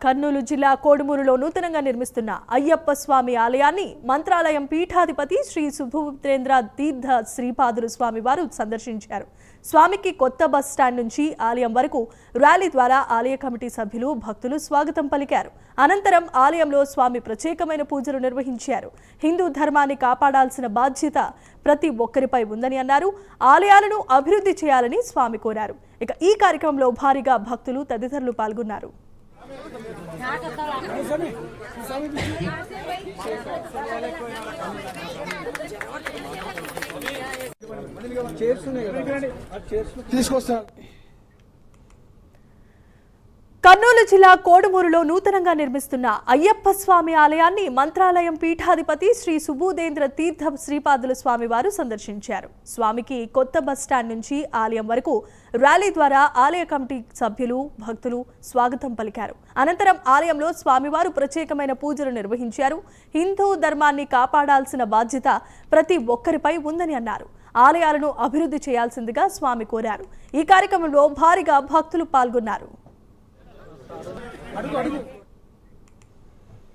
కర్నూలు జిల్లా కోడుమూరులో నూతనంగా నిర్మిస్తున్న అయ్యప్ప స్వామి ఆలయాన్ని మంత్రాలయం పీఠాధిపతి శ్రీ సుభూతేంద్ర తీర్థ శ్రీపాదులు స్వామి వారు సందర్శించారు. స్వామికి కొత్త బస్ స్టాండ్ నుంచి ఆలయం వరకు ర్యాలీ ద్వారా ఆలయ కమిటీ సభ్యులు భక్తులు స్వాగతం పలికారు. అనంతరం ఆలయంలో స్వామి ప్రత్యేకమైన పూజలు నిర్వహించారు. హిందూ ధర్మాన్ని కాపాడాల్సిన బాధ్యత ప్రతి ఒక్కరిపై ఉందని అన్నారు. ఆలయాలను అభివృద్ధి చేయాలని స్వామి కోరారు. ఇక ఈ కార్యక్రమంలో భారీగా భక్తులు తదితరులు పాల్గొన్నారు. కర్నూలు జిల్లా కోడుమూరులో నూతనంగా నిర్మిస్తున్న అయ్యప్ప స్వామి ఆలయాన్ని మంత్రాలయం పీఠాధిపతి శ్రీ సుభూతేంద్ర తీర్థ శ్రీపాదుల స్వామి వారు సందర్శించారు. స్వామికి కొత్త బస్ స్టాండ్ నుంచి ఆలయం వరకు ర్యాలీ ద్వారా ఆలయ కమిటీ సభ్యులు భక్తులు స్వాగతం పలికారు. అనంతరం ఆలయంలో స్వామివారు ప్రత్యేకమైన పూజలు నిర్వహించారు. హిందూ ధర్మాన్ని కాపాడాల్సిన బాధ్యత ప్రతి ఒక్కరిపై ఉందని అన్నారు. ఆలయాలను అభివృద్ధి చేయాల్సిందిగా స్వామి కోరారు. ఈ కార్యక్రమంలో భారీగా భక్తులు పాల్గొన్నారు.